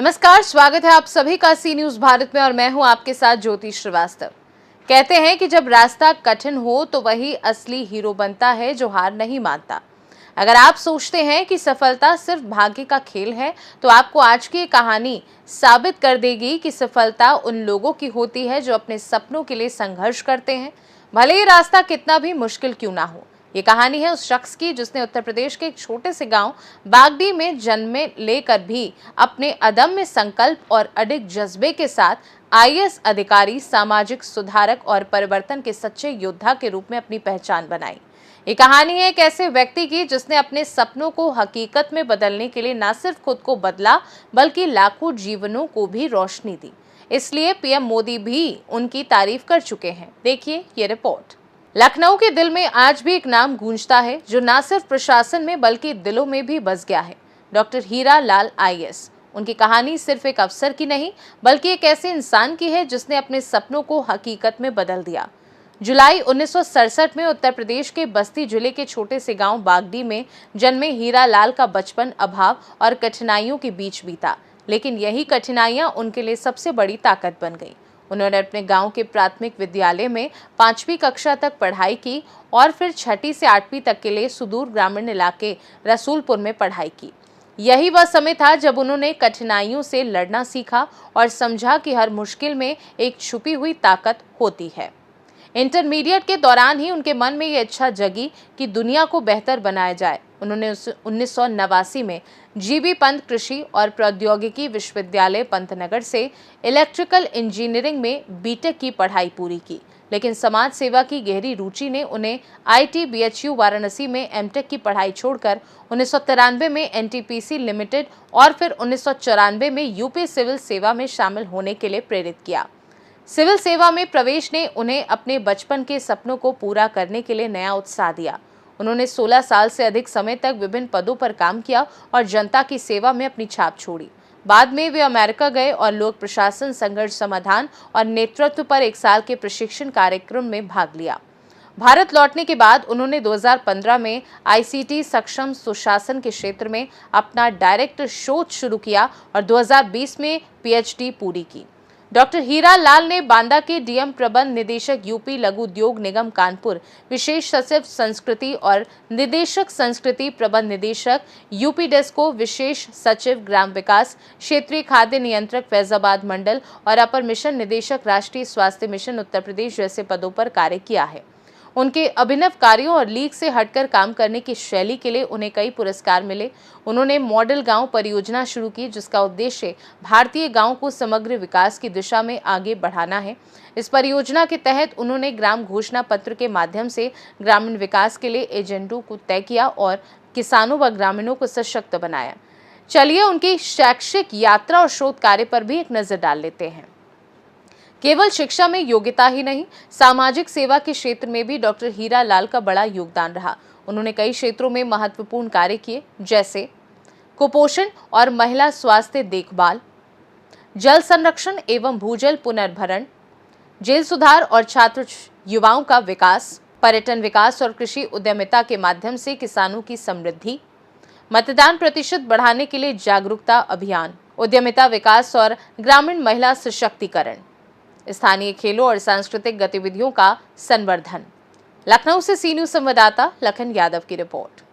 नमस्कार, स्वागत है आप सभी का सी न्यूज भारत में और मैं हूं आपके साथ ज्योति श्रीवास्तव। कहते हैं कि जब रास्ता कठिन हो तो वही असली हीरो बनता है जो हार नहीं मानता। अगर आप सोचते हैं कि सफलता सिर्फ भाग्य का खेल है तो आपको आज की ये कहानी साबित कर देगी कि सफलता उन लोगों की होती है जो अपने सपनों के लिए संघर्ष करते हैं, भले ही रास्ता कितना भी मुश्किल क्यों ना हो। ये कहानी है उस शख्स की जिसने उत्तर प्रदेश के एक छोटे से गांव बागडी में जन्म लेकर भी अपने अदम्य संकल्प और अडिग जज्बे के साथ आईएएस अधिकारी, सामाजिक सुधारक और परिवर्तन के सच्चे योद्धा के रूप में अपनी पहचान बनाई। ये कहानी है एक ऐसे व्यक्ति की जिसने अपने सपनों को हकीकत में बदलने के लिए न सिर्फ खुद को बदला बल्कि लाखों जीवनों को भी रोशनी दी। इसलिए पीएम मोदी भी उनकी तारीफ कर चुके हैं। देखिए ये रिपोर्ट। लखनऊ के दिल में आज भी एक नाम गूंजता है जो न सिर्फ प्रशासन में बल्कि दिलों में भी बस गया है। Doctor Hira Lal IAS. उनकी कहानी सिर्फ एक अफसर की नहीं बल्कि एक ऐसे इंसान की है जिसने अपने सपनों को हकीकत में बदल दिया। जुलाई 1967 में उत्तर प्रदेश के बस्ती जिले के छोटे से गांव बागडी में जन्मे हीरा लाल का बचपन अभाव और कठिनाइयों के बीच बीता, लेकिन यही कठिनाइयां उनके लिए सबसे बड़ी ताकत बन गई। उन्होंने अपने गांव के प्राथमिक विद्यालय में 5वीं कक्षा तक पढ़ाई की और फिर 6ठी से 8वीं तक के लिए सुदूर ग्रामीण इलाके रसूलपुर में पढ़ाई की। यही वह समय था जब उन्होंने कठिनाइयों से लड़ना सीखा और समझा कि हर मुश्किल में एक छुपी हुई ताकत होती है। इंटरमीडिएट के दौरान ही उनके मन में ये इच्छा जगी कि दुनिया को बेहतर बनाया जाए। उन्होंने 1989 में जीबी पंत कृषि और प्रौद्योगिकी विश्वविद्यालय पंतनगर से इलेक्ट्रिकल इंजीनियरिंग में बीटेक की पढ़ाई पूरी की, लेकिन समाज सेवा की गहरी रुचि ने उन्हें आईटीबीएचयू वाराणसी में एमटेक की पढ़ाई छोड़कर 1993 में एनटीपीसी लिमिटेड और फिर 1994 में यूपी सिविल सेवा में शामिल होने के लिए प्रेरित किया। सिविल सेवा में प्रवेश ने उन्हें अपने बचपन के सपनों को पूरा करने के लिए नया उत्साह दिया। उन्होंने 16 साल से अधिक समय तक विभिन्न पदों पर काम किया और जनता की सेवा में अपनी छाप छोड़ी। बाद में वे अमेरिका गए और लोक प्रशासन, संघर्ष समाधान और नेतृत्व पर 1 साल के प्रशिक्षण कार्यक्रम में भाग लिया। भारत लौटने के बाद उन्होंने 2015 में आईसीटी सक्षम सुशासन के क्षेत्र में अपना डायरेक्ट शोध शुरू किया और 2020 में पीएचडी पूरी की। डॉक्टर हीरा लाल ने बांदा के डीएम प्रबंध निदेशक यूपी लघु उद्योग निगम कानपुर, विशेष सचिव संस्कृति और निदेशक संस्कृति प्रबंध निदेशक यूपी डेस्को, विशेष सचिव ग्राम विकास, क्षेत्रीय खाद्य नियंत्रक फैजाबाद मंडल और अपर मिशन निदेशक राष्ट्रीय स्वास्थ्य मिशन उत्तर प्रदेश जैसे पदों पर कार्य किया है। उनके अभिनव कार्यों और लीग से हटकर काम करने की शैली के लिए उन्हें कई पुरस्कार मिले। उन्होंने मॉडल गांव परियोजना शुरू की जिसका उद्देश्य भारतीय गांव को समग्र विकास की दिशा में आगे बढ़ाना है। इस परियोजना के तहत उन्होंने ग्राम घोषणा पत्र के माध्यम से ग्रामीण विकास के लिए एजेंडों को तय किया और किसानों व ग्रामीणों को सशक्त बनाया। चलिए उनकी शैक्षिक यात्रा और शोध कार्य पर भी एक नजर डाल लेते हैं। केवल शिक्षा में योग्यता ही नहीं, सामाजिक सेवा के क्षेत्र में भी डॉक्टर हीरा लाल का बड़ा योगदान रहा। उन्होंने कई क्षेत्रों में महत्वपूर्ण कार्य किए, जैसे कुपोषण और महिला स्वास्थ्य देखभाल, जल संरक्षण एवं भूजल पुनर्भरण, जेल सुधार और छात्र युवाओं का विकास, पर्यटन विकास और कृषि उद्यमिता के माध्यम से किसानों की समृद्धि, मतदान प्रतिशत बढ़ाने के लिए जागरूकता अभियान, उद्यमिता विकास और ग्रामीण महिला सशक्तिकरण, स्थानीय खेलों और सांस्कृतिक गतिविधियों का संवर्धन। लखनऊ से सी न्यूज संवाददाता लखन यादव की रिपोर्ट।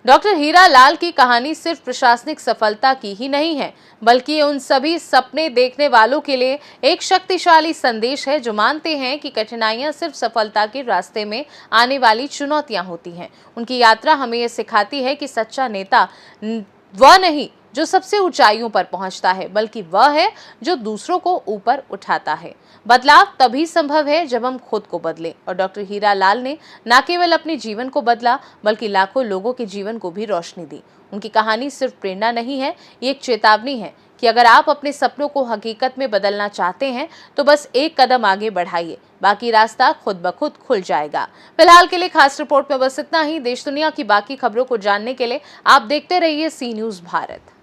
डॉक्टर हीरा लाल की कहानी सिर्फ प्रशासनिक सफलता की ही नहीं है बल्कि उन सभी सपने देखने वालों के लिए एक शक्तिशाली संदेश है जो मानते हैं कि कठिनाइयां सिर्फ सफलता के रास्ते में आने वाली चुनौतियां होती हैं। उनकी यात्रा हमें ये सिखाती है कि सच्चा नेता वह नहीं जो सबसे ऊंचाइयों पर पहुंचता है बल्कि वह है जो दूसरों को ऊपर उठाता है। बदलाव तभी संभव है जब हम खुद को बदलें और डॉक्टर हीरा लाल ने न केवल अपने जीवन को बदला बल्कि लाखों लोगों के जीवन को भी रोशनी दी। उनकी कहानी सिर्फ प्रेरणा नहीं है, ये एक चेतावनी है कि अगर आप अपने सपनों को हकीकत में बदलना चाहते हैं तो बस एक कदम आगे बढ़ाइए, बाकी रास्ता खुद ब खुद खुल जाएगा। फिलहाल के लिए खास रिपोर्ट में बस इतना ही। देश दुनिया की बाकी खबरों को जानने के लिए आप देखते रहिए सी न्यूज भारत।